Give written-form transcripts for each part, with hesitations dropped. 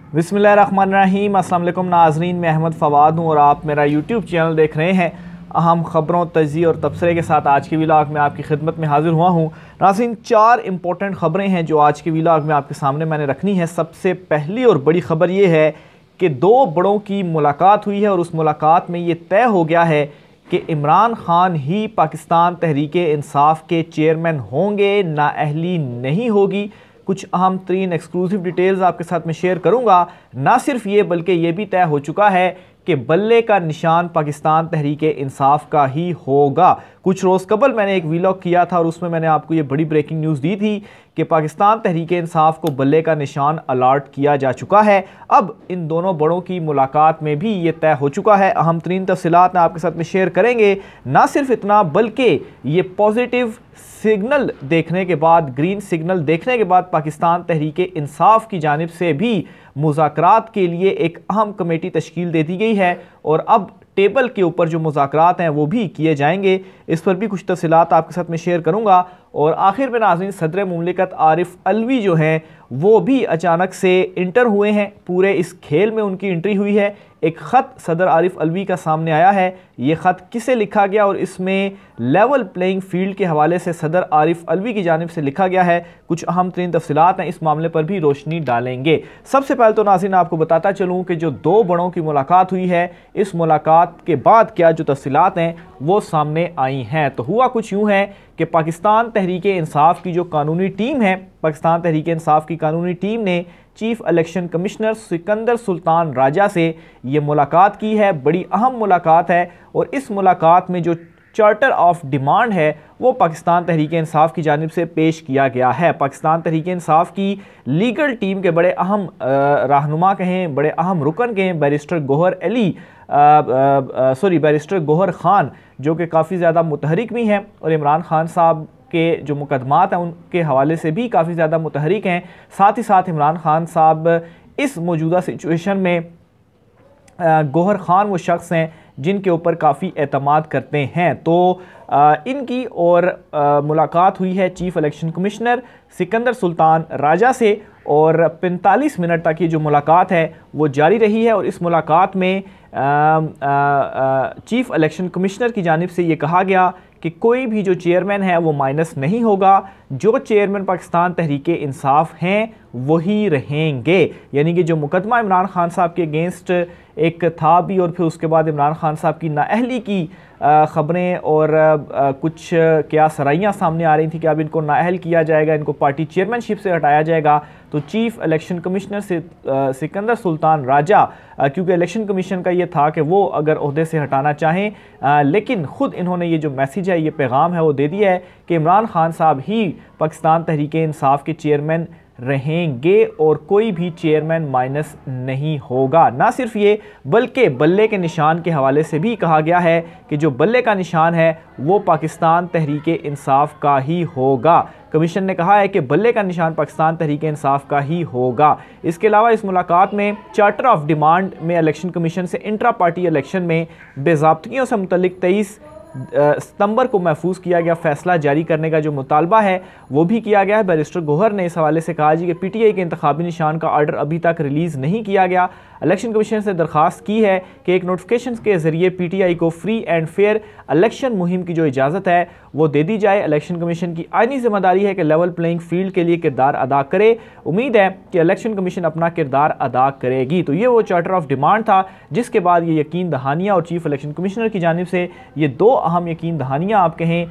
बिस्मिल्लाहिर्रहमानिर्रहीम। अस्सलाम वालेकुम नाज़रीन, मैं अहमद फ़वाद हूँ और आप मेरा यूट्यूब चैनल देख रहे हैं। अहम ख़बरों, तज़्ज़िये और तबसरे के साथ आज के व्लॉग में आपकी खिदमत में हाज़िर हुआ हूँ। नाज़रीन, 4 इंपॉर्टेंट ख़बरें हैं जो आज के व्लॉग में आपके सामने मैंने रखनी है। सबसे पहली और बड़ी ख़बर ये है कि 2 बड़ों की मुलाकात हुई है और उस मुलाकात में ये तय हो गया है कि इमरान खान ही पाकिस्तान तहरीक-ए-इंसाफ के चेयरमैन होंगे, नाअहली नहीं होगी। कुछ अहम तरीन एक्सक्लूसिव डिटेल्स आपके साथ में शेयर करूंगा। ना सिर्फ ये बल्कि ये भी तय हो चुका है कि बल्ले का निशान पाकिस्तान तहरीक-ए-इंसाफ का ही होगा। कुछ रोज़ कबल मैंने एक व्लॉग किया था और उसमें मैंने आपको ये बड़ी ब्रेकिंग न्यूज़ दी थी कि पाकिस्तान तहरीक-ए-इंसाफ को बल्ले का निशान अलॉट किया जा चुका है। अब इन दोनों बड़ों की मुलाकात में भी ये तय हो चुका है। अहम तरीन तफसीलात मैं आपके साथ में शेयर करेंगे। ना सिर्फ इतना बल्कि ये पॉजिटिव सिग्नल देखने के बाद, ग्रीन सिग्नल देखने के बाद पाकिस्तान तहरीक-ए-इंसाफ की जानिब से भी मुज़ाकरात के लिए एक अहम कमेटी तश्कील दे दी गई है और अब टेबल के ऊपर जो मुज़ाकरात हैं वो भी किए जाएंगे। इस पर भी कुछ तफसीलात आपके साथ में शेयर करूंगा। और आखिर में नाज़रीन, सदर मुमलिकत आरिफ अलवी जो हैं वो भी अचानक से इंटर हुए हैं। पूरे इस खेल में उनकी एंट्री हुई है। एक ख़त सदर आरिफ अलवी का सामने आया है। ये ख़त किसे लिखा गया और इसमें लेवल प्लेइंग फील्ड के हवाले से सदर आरिफ अलवी की जानिब से लिखा गया है। कुछ अहम तरीन तफसीलात हैं, इस मामले पर भी रोशनी डालेंगे। सबसे पहले तो नाज़रीन आपको बताता चलूँ कि जो 2 बड़ों की मुलाकात हुई है, इस मुलाकात के बाद क्या जो तफसीलात हैं वो सामने आई हैं। तो हुआ कुछ यूँ है कि पाकिस्तान तहरीक-ए-इंसाफ की जो कानूनी टीम है, पाकिस्तान तहरीक-ए-इंसाफ की कानूनी टीम ने chief election commissioner Sikandar Sultan Raja से ये मुलाकात की है। बड़ी अहम मुलाकात है और इस मुलाकात में जो चार्टर ऑफ डिमांड है वो पाकिस्तान तहरीक-ए-इंसाफ की जानिब से पेश किया गया है। पाकिस्तान तहरीक-ए-इंसाफ की लीगल टीम के बड़े अहम रहनुमा कहें, बड़े अहम रुकन कहें, बैरिस्टर गौहर ख़ान, जो कि काफ़ी ज़्यादा मुतहरिक भी हैं और इमरान खान साहब के जो मुकदमात हैं उनके हवाले से भी काफ़ी ज़्यादा मुतहरिक हैं। साथ ही साथ इमरान खान साहब इस मौजूदा सिचुएशन में गौहर ख़ान वो शख्स हैं जिनके ऊपर काफ़ी एतमाद करते हैं। तो इनकी और मुलाकात हुई है chief election commissioner Sikandar Sultan Raja से और 45 मिनट तक ये जो मुलाकात है वो जारी रही है। और इस मुलाकात में चीफ़ इलेक्शन कमिश्नर की जानिब से ये कहा गया कि कोई भी जो चेयरमैन है वो माइनस नहीं होगा। जो चेयरमैन पाकिस्तान तहरीक-ए-इंसाफ हैं वही रहेंगे। यानी कि जो मुकदमा इमरान खान साहब के अगेंस्ट एक था भी और फिर उसके बाद इमरान खान साहब की नाअहली की ख़बरें और कुछ क्या सराइयाँ सामने आ रही थी कि अब इनको नाअहल किया जाएगा, इनको पार्टी चेयरमैनशिप से हटाया जाएगा। तो चीफ़ इलेक्शन कमिश्नर से सिकंदर सुल्तान राजा, क्योंकि इलेक्शन कमीशन का ये था कि वो अगर ओहदे से हटाना चाहें, लेकिन ख़ुद इन्होंने ये जो मैसेज है, ये पैगाम है वो दे दिया है कि इमरान खान साहब ही पाकिस्तान तहरीक-ए-इंसाफ के चेयरमैन रहेंगे और कोई भी चेयरमैन माइनस नहीं होगा। ना सिर्फ ये बल्कि बल्ले के निशान के हवाले से भी कहा गया है कि जो बल्ले का निशान है वो पाकिस्तान तहरीक-ए-इंसाफ का ही होगा। कमीशन ने कहा है कि बल्ले का निशान पाकिस्तान तहरीक-ए-इंसाफ का ही होगा। इसके अलावा इस मुलाकात में चार्टर ऑफ डिमांड में इलेक्शन कमीशन से इंट्रा पार्टी इलेक्शन में बेज़ाब्तियों से मुतल्लिक 23 सितंबर को महफूज किया गया फैसला जारी करने का जो मुतालबा है वो भी किया गया है। बैरिस्टर गौहर ने इस हवाले से कहा जी कि पीटीआई के इंतखाबी निशान का आर्डर अभी तक रिलीज़ नहीं किया गया। इलेक्शन कमीशन से दरख्वास्त की है कि एक नोटिफिकेशन के ज़रिए पीटीआई को फ्री एंड फेयर इलेक्शन मुहिम की जो इजाज़त है वो दे दी जाए। इलेक्शन कमीशन की आईनी जिम्मेदारी है कि लेवल प्लेइंग फील्ड के लिए किरदार अदा करे। उम्मीद है कि इलेक्शन कमीशन अपना किरदार अदा करेगी। तो ये वो चार्टर ऑफ डिमांड था जिसके बाद ये यकीन दहानियाँ और चीफ इलेक्शन कमिश्नर की जानिब से ये 2 अहम यकीन दहानियाँ आप कहें,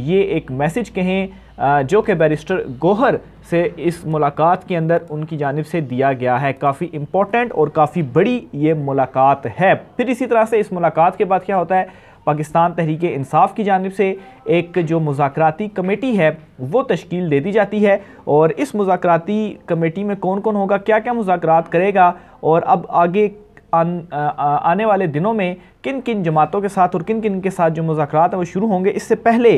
ये एक मैसेज कहें जो कि बैरिस्टर गौहर से इस मुलाकात के अंदर उनकी जानिब से दिया गया है। काफ़ी इम्पोर्टेंट और काफ़ी बड़ी ये मुलाकात है। फिर इसी तरह से इस मुलाकात के बाद क्या होता है, पाकिस्तान तहरीक-ए-इंसाफ की जानिब से एक जो मुज़ाकराती कमेटी है वो तश्कील दे दी जाती है। और इस मुज़ाकराती कमेटी में कौन कौन होगा, क्या क्या मुज़ाकरात करेगा और अब आगे आने वाले दिनों में किन किन जमातों के साथ और किन किन के साथ जो मुज़ाकरात हैं वो शुरू होंगे, इससे पहले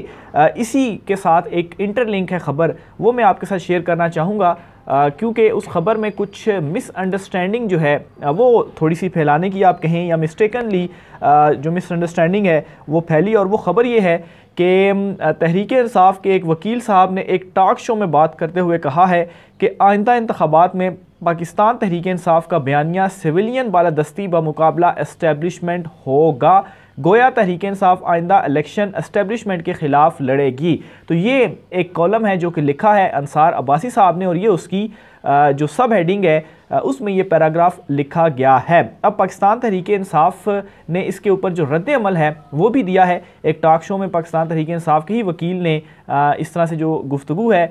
इसी के साथ एक इंटरलिंक है ख़बर, वो मैं आपके साथ शेयर करना चाहूँगा। क्योंकि उस ख़बर में कुछ मिसअंडरस्टैंडिंग जो है वो थोड़ी सी फैलाने की आप कहें या मिस्टेकनली जो मिसअंडरस्टैंडिंग है वो फैली। और वो ख़बर ये है कि तहरीक-ए-इंसाफ के एक वकील साहब ने एक टॉक शो में बात करते हुए कहा है कि आइंदा इंतखाबात में पाकिस्तान तहरीक इंसाफ का बयानिया सिविलियन बालादस्ती बमुकाबला एस्टेब्लिशमेंट होगा। गोया तहरीक इंसाफ आइंदा इलेक्शन एस्टेब्लिशमेंट के ख़िलाफ़ लड़ेगी। तो ये एक कॉलम है जो कि लिखा है अंसार अब्बासी साहब ने, और ये उसकी जो सब हेडिंग है उसमें ये पैराग्राफ लिखा गया है। अब पाकिस्तान तहरीक इंसाफ ने इसके ऊपर जो रद्द अमल है वो भी दिया है। एक टॉक शो में पाकिस्तान तहरीक इंसाफ के ही वकील ने इस तरह से जो गुफ्तगू है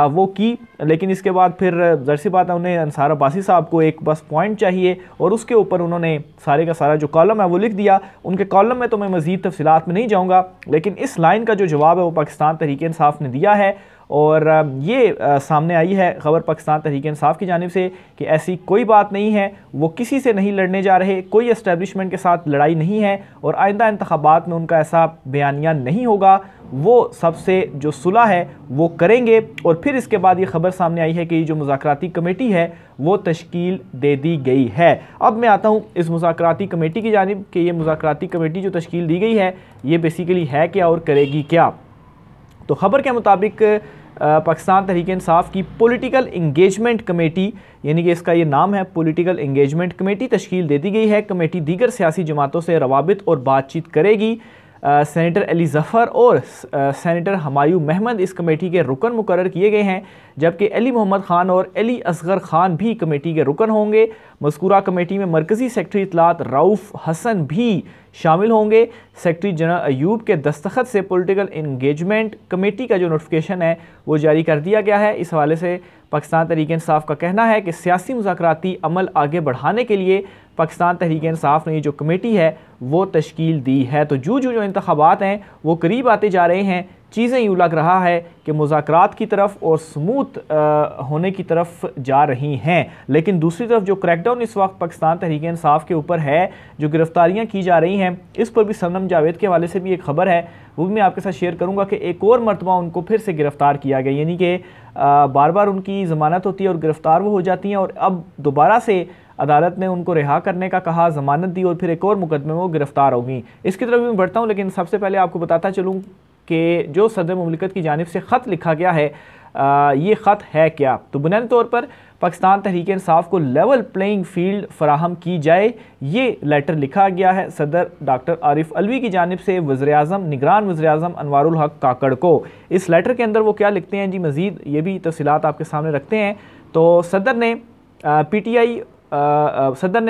वो की, लेकिन इसके बाद फिर ज़ाहिर सी बात है उन्हें अंसार अब्बासी साहब को एक बस पॉइंट चाहिए और उसके ऊपर उन्होंने सारे का सारा जो कॉलम है वो लिख दिया। उनके कॉलम में तो मैं मज़ीद तफसीलात में नहीं जाऊँगा, लेकिन इस लाइन का जो जवाब है वो पाकिस्तान तहरीक इंसाफ ने दिया है। और ये सामने आई है ख़बर पाकिस्तान तहरीक इंसाफ की जानिब से कि ऐसी कोई बात नहीं है, वो किसी से नहीं लड़ने जा रहे, कोई एस्टेब्लिशमेंट के साथ लड़ाई नहीं है और आइंदा इंतखाबात में उनका ऐसा बयानिया नहीं होगा। वो सबसे जो सुलह है वो करेंगे। और फिर इसके बाद ये ख़बर सामने आई है कि जो मुज़ाकराती कमेटी है वो तश्कील दे दी गई है। अब मैं आता हूँ इस मुज़ाकराती कमेटी की जानिब कि ये मुज़ाकराती कमेटी जो तश्कील दी गई है ये बेसिकली है क्या और करेगी क्या। तो ख़बर के मुताबिक पाकिस्तान तहरीक इंसाफ की पॉलिटिकल इंगेजमेंट कमेटी, यानी कि इसका ये नाम है पॉलिटिकल इंगेजमेंट कमेटी, तश्कील दे दी गई है। कमेटी दीगर सियासी जमातों से रवाबित और बातचीत करेगी। सेनेटर अली ज़फ़र और सेनेटर हमायूं महमद इस कमेटी के रुकन मुकर्रर किए गए हैं, जबकि अली मोहम्मद ख़ान और अली असगर ख़ान भी कमेटी के रुकन होंगे। मज़कूरा कमेटी में मरकज़ी सेक्रेटरी इत्तलात रऊफ़ हसन भी शामिल होंगे। सेक्रेटरी जनरल अयूब के दस्तखत से पॉलिटिकल इंगेजमेंट कमेटी का जो नोटिफिकेशन है वो जारी कर दिया गया है। इस हवाले से पाकिस्तान तहरीक इंसाफ का कहना है कि सियासी मुज़ाकराती अमल आगे बढ़ाने के लिए पाकिस्तान तहरीक इंसाफ ने ये जो कमेटी है वो तश्कील दी है। तो जो इंतखाबात हैं वो करीब आते जा रहे हैं, चीज़ें यूँ लग रहा है कि मुज़ाकरात की तरफ और स्मूथ होने की तरफ जा रही हैं। लेकिन दूसरी तरफ जो क्रैकडाउन इस वक्त पाकिस्तान तहरीक इंसाफ के ऊपर है, जो गिरफ्तारियां की जा रही हैं, इस पर भी सनम जावेद के हवाले से भी एक खबर है, वो भी मैं आपके साथ शेयर करूंगा कि एक और मरतबा उनको फिर से गिरफ़्तार किया गया। यानी कि बार बार उनकी ज़मानत होती है और गिरफ़्तार वो हो जाती हैं और अब दोबारा से अदालत ने उनको रिहा करने का कहा, ज़मानत दी और फिर एक और मुकदमे में वो गिरफ़्तार होगी। इसकी तरफ भी मैं बढ़ता हूँ, लेकिन सबसे पहले आपको बताता चलूँ कि जो सदर मुमलिकत की जानिब से ख़त लिखा गया है ये ख़त है क्या। तो बुनियादी तौर पर पाकिस्तान तहरीक इंसाफ को लेवल प्लेइंग फील्ड फराहम की जाए, ये लेटर लिखा गया है सदर डॉक्टर आरिफ अलवी की जानिब से वज़ीर-ए-आज़म निगरान वज़ीर-ए-आज़म अनवारुल हक काकड़ को। इस लेटर के अंदर वो क्या लिखते हैं जी, मज़ीद ये भी तफ़सीलात आपके सामने रखते हैं। तो सदर ने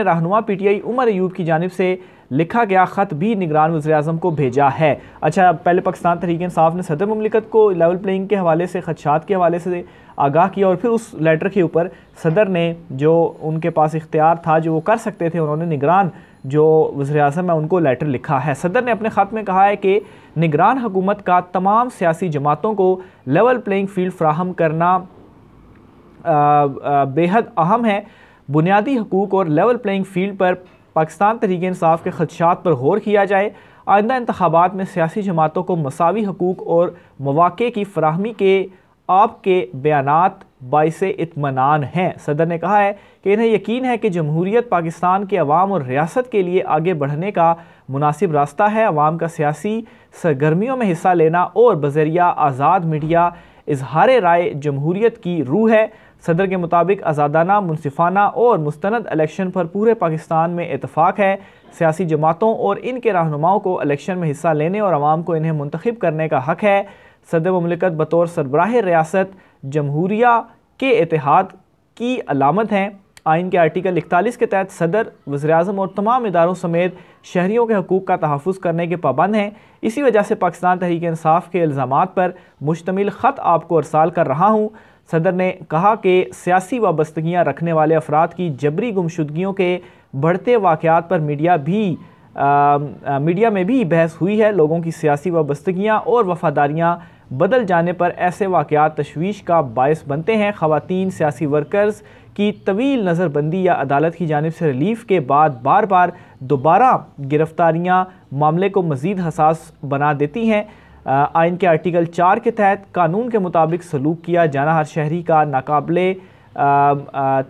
रहनुमा PTI उमर अयूब की जानिब से लिखा गया ख़त भी निगरान वज़ीर-ए-आज़म को भेजा है। अच्छा, पहले पाकिस्तान तहरीक इंसाफ ने सदर मुमलिकत को लेवल प्लेइंग के हवाले से, खदशात के हवाले से आगाह किया और फिर उस लेटर के ऊपर सदर ने जो उनके पास इख्तियार था, जो वो कर सकते थे, उन्होंने निगरान जो वज़ीर-ए-आज़म है उनको लेटर लिखा है। सदर ने अपने ख़त में कहा है कि निगरान हुकूमत का तमाम सियासी जमातों को लेवल प्लेइंग फील्ड फराहम करना बेहद अहम है। बुनियादी हकूक़ और लेवल प्लेइंग फील्ड पर पाकिस्तान तहरीक इंसाफ के खदशात पर गौर किया जाए। आइंदा इंतखाबात में सियासी जमातों को मसावी हकूक़ और मौक़े की फराहमी के आपके बयानात बाइसे इत्मीनान हैं। सदर ने कहा है कि इन्हें यकीन है कि जमहूरियत पाकिस्तान के अवाम और रियासत के लिए आगे बढ़ने का मुनासिब रास्ता है। अवाम का सियासी सरगर्मियों में हिस्सा लेना और बज़रिया आज़ाद मीडिया इजहार राय जमहूरियत की रूह है। सदर के मुताबिक आज़ादाना, मुनसिफाना और मुस्तनद इलेक्शन पर पूरे पाकिस्तान में इतफ़ाक़ है। सियासी जमातों और इनके रहनुमाओं को इलेक्शन में हिस्सा लेने और आवाम को इन्हें मुंतखब करने का हक़ है। सदर मुमलिकत बतौर सरबराह रियासत जमहूरिया के इत्तेहाद की अलामत हैं। आइन के आर्टिकल 41 के तहत सदर, वज़ीर-ए-आज़म और तमाम इदारों समेत शहरियों के हकूक़ का तहफ़्फ़ुज़ करने के पाबंद हैं। इसी वजह से पाकिस्तान तहरीक इंसाफ के इल्ज़ामात पर मुश्तमिल ख़त आपको अरसाल कर रहा हूँ। सदर ने कहा कि सियासी वाबस्तगियाँ रखने वाले अफराद की जबरी गुमशुदगियों के बढ़ते वाक़यात पर मीडिया में भी बहस हुई है। लोगों की सियासी वाबस्तगियाँ और वफ़ादारियाँ बदल जाने पर ऐसे वाक़यात तशवीश का बायस बनते हैं। ख़वातीन सियासी वर्कर्स की तवील नज़रबंदी या अदालत की जानिब से रिलीफ के बाद बार बार दोबारा गिरफ्तारियाँ मामले को मज़ीद हसास बना देती हैं। आइन के आर्टिकल 4 के तहत कानून के मुताबिक सलूक किया जाना हर शहरी का नाकाबिले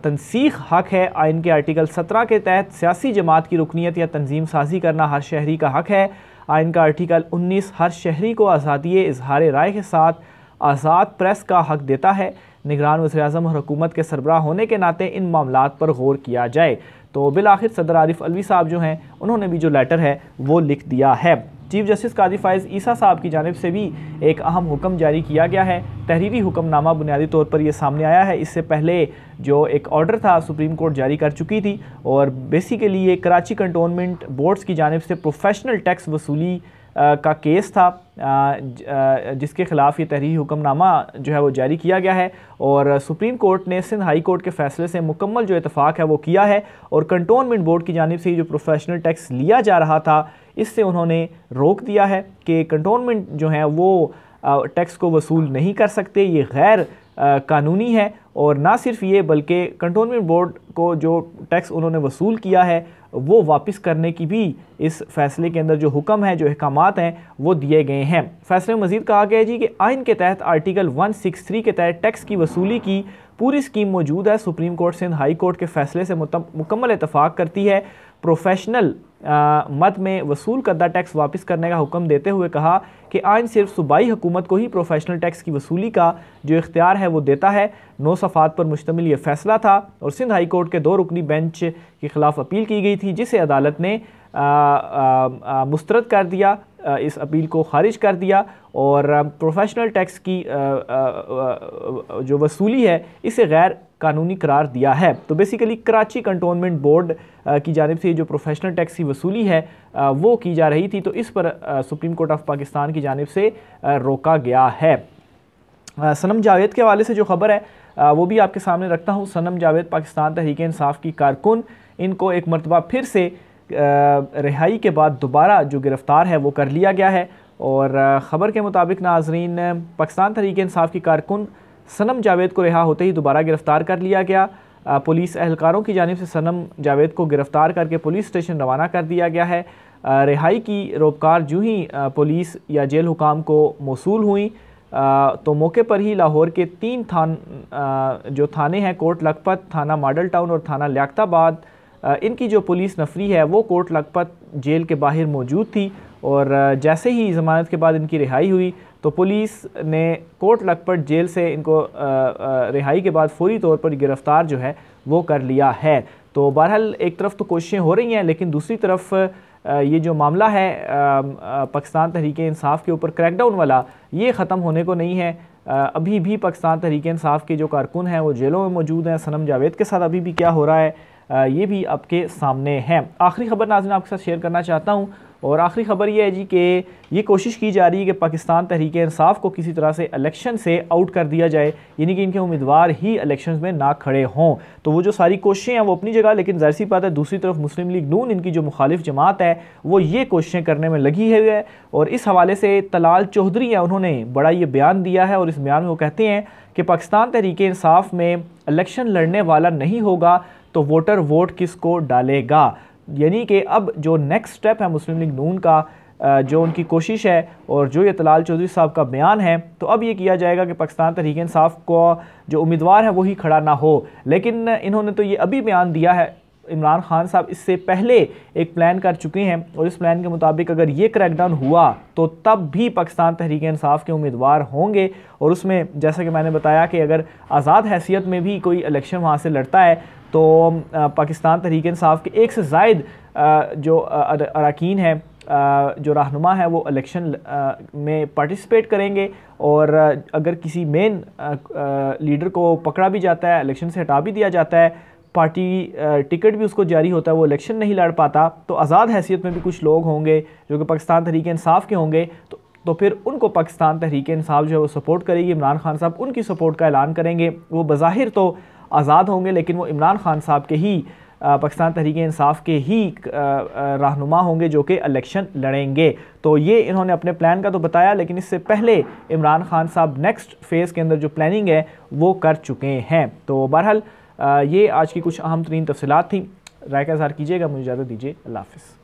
तनसीख हक़ है। आइन के आर्टिकल 17 के तहत सियासी जमात की रुकनीत या तंजीम साजी करना हर शहरी का हक़ है। आइन का आर्टिकल 19 हर शहरी को आज़ादी इजहार राय के साथ आज़ाद प्रेस का हक़ देता है। निगरान वज़ीर-ए-आज़म और हुकूमत के सरबराह होने के नाते इन मामलात पर गौर किया जाए। तो बिल आखिर सदर आरिफ अलवी साहब जो हैं उन्होंने भी जो लेटर है वो लिख दिया है। चीफ जस्टिस काजी फ़ाइज़ ईसा साहब की जानिब से भी एक अहम हुक्म जारी किया गया है। तहरीरी हुक्मनामा बुनियादी तौर पर यह सामने आया है। इससे पहले जो एक ऑर्डर था सुप्रीम कोर्ट जारी कर चुकी थी और बेसिकली ये कराची कंटोनमेंट बोर्ड्स की जानिब से प्रोफेशनल टैक्स वसूली का केस था, जिसके ख़िलाफ़ ये तहरीरी हुक्मनामा जो है वो जारी किया गया है और सुप्रीम कोर्ट ने सिंध हाई कोर्ट के फ़ैसले से मुकम्मल जो इतफ़ाक़ है वो किया है और कंटोनमेंट बोर्ड की जानिब से जो प्रोफेशनल टैक्स लिया जा रहा था इससे उन्होंने रोक दिया है कि कंटोनमेंट जो है वो टैक्स को वसूल नहीं कर सकते। ये गैर कानूनी है और ना सिर्फ ये बल्कि कंटोनमेंट बोर्ड को जो टैक्स उन्होंने वसूल किया है वो वापस करने की भी इस फैसले के अंदर जो हुक्म है, जो अहकामात हैं वो दिए गए हैं। फैसले में मज़ीद कहा गया है जी कि आइन के तहत आर्टिकल 163 के तहत टैक्स की वसूली की पूरी स्कीम मौजूद है। Supreme court Sindh high court के फैसले से मुकम्मल इतफ़ाक़ करती है। प्रोफेशनल मद में वसूल करदा टैक्स वापस करने का हुक्म देते हुए कहा कि आइन सिर्फ सूबाई हुकूमत को ही प्रोफेशनल टैक्स की वसूली का जो इख्तियार है वो देता है। 9 सफ़ात पर मुश्तमिल ये फैसला था और सिंध हाई कोर्ट के 2 रुकनी बेंच के ख़िलाफ़ अपील की गई थी, जिसे अदालत ने मुस्तरद कर दिया, इस अपील को खारिज कर दिया और प्रोफेशनल टैक्स की जो वसूली है इसे गैर कानूनी करार दिया है। तो बेसिकली कराची कंटोनमेंट बोर्ड की जानिब से जो प्रोफेशनल टैक्स की वसूली है वो की जा रही थी, तो इस पर सुप्रीम कोर्ट ऑफ पाकिस्तान की जानिब से रोका गया है। सनम जावेद के हवाले से जो खबर है वो भी आपके सामने रखता हूँ। सनम जावेद पाकिस्तान तहरीक इंसाफ की कारकुन, इनको एक मरतबा फिर से रिहाई के बाद दोबारा जो गिरफ़्तार है वो कर लिया गया है और ख़बर के मुताबिक नाज़रीन पाकिस्तान तहरीक इंसाफ की कारकुन सनम जावेद को रिहा होते ही दोबारा गिरफ़्तार कर लिया गया। पुलिस एहलकारों की जानिब से सनम जावेद को गिरफ़्तार करके पुलिस स्टेशन रवाना कर दिया गया है। रिहाई की रोबकार जूँ ही पुलिस या जेल हुकाम को मौसूल हुई तो मौके पर ही लाहौर के 3 जो थाने हैं, कोट लखपत, थाना मॉडल टाउन और थाना लियाकताबाद, इनकी जो पुलिस नफरी है वो कोट लखपत जेल के बाहर मौजूद थी और जैसे ही ज़मानत के बाद इनकी रिहाई हुई तो पुलिस ने कोट लखपत जेल से इनको रिहाई के बाद फौरी तौर पर गिरफ़्तार जो है वो कर लिया है। तो बहरहाल एक तरफ तो कोशिशें हो रही हैं, लेकिन दूसरी तरफ ये जो मामला है पाकिस्तान तहरीक इंसाफ के ऊपर क्रैकडाउन वाला, ये ख़त्म होने को नहीं है। अभी भी पाकिस्तान तहरीक इंसाफ के जो कारकुन हैं वो जेलों में मौजूद हैं। सनम जावेद के साथ अभी भी क्या हो रहा है ये भी आपके सामने है। आखिरी खबर नाज़रीन आपके साथ शेयर करना चाहता हूँ और आखिरी खबर ये है जी कि ये कोशिश की जा रही है कि पाकिस्तान तहरीक इंसाफ को किसी तरह से इलेक्शन से आउट कर दिया जाए, यानी कि इनके उम्मीदवार ही इलेक्शन में ना खड़े हों। तो वो जो सारी कोशिशें हैं वो अपनी जगह, लेकिन ज़ाहिर सी बात है दूसरी तरफ मुस्लिम लीग नून, इनकी जो मुखालिफ जमात है वो ये कोशिशें करने में लगी हुई है और इस हवाले से तलाल चौधरी है, उन्होंने बड़ा ये बयान दिया है और इस बयान में वो कहते हैं कि पाकिस्तान तहरीक इंसाफ में इलेक्शन लड़ने वाला नहीं होगा तो वोटर वोट किसको डालेगा। यानी कि अब जो नेक्स्ट स्टेप है मुस्लिम लीग नून का, जो उनकी कोशिश है और जो ये तलाल चौधरी साहब का बयान है, तो अब ये किया जाएगा कि पाकिस्तान तहरीक इंसाफ को जो उम्मीदवार है वही खड़ा ना हो। लेकिन इन्होंने तो ये अभी बयान दिया है, इमरान खान साहब इससे पहले एक प्लान कर चुके हैं और इस प्लान के मुताबिक अगर ये क्रैकडाउन हुआ तो तब भी पाकिस्तान तहरीक इंसाफ के उम्मीदवार होंगे और उसमें जैसा कि मैंने बताया कि अगर आज़ाद हैसियत में भी कोई इलेक्शन वहाँ से लड़ता है तो पाकिस्तान तहरीक इंसाफ के 1 से ज़ायद जो अरकान हैं, जो रहनुमा है, वो इलेक्शन में पार्टिसिपेट करेंगे और अगर किसी मेन लीडर को पकड़ा भी जाता है, इलेक्शन से हटा भी दिया जाता है, पार्टी टिकट भी उसको जारी होता है, वो इलेक्शन नहीं लड़ पाता, तो आज़ाद हैसियत में भी कुछ लोग होंगे जो कि पाकिस्तान तहरीक इंसाफ के होंगे, तो फिर उनको पाकिस्तान तहरीक इंसाफ जो है वो सपोर्ट करेगी। इमरान खान साहब उनकी सपोर्ट का ऐलान करेंगे। वो बज़ाहिर तो आज़ाद होंगे लेकिन वो इमरान खान साहब के ही, पाकिस्तान तहरीक इंसाफ के ही रहनुमा होंगे जो कि इलेक्शन लड़ेंगे। तो ये इन्होंने अपने प्लान का तो बताया, लेकिन इससे पहले इमरान खान साहब नेक्स्ट फेज़ के अंदर जो प्लानिंग है वो कर चुके हैं। तो बहरहाल ये आज की कुछ अहम तरीन तफसीलात थी। राय का इज़हार कीजिएगा। मुझे इजाज़त दीजिए। अल्लाह हाफ़िज़।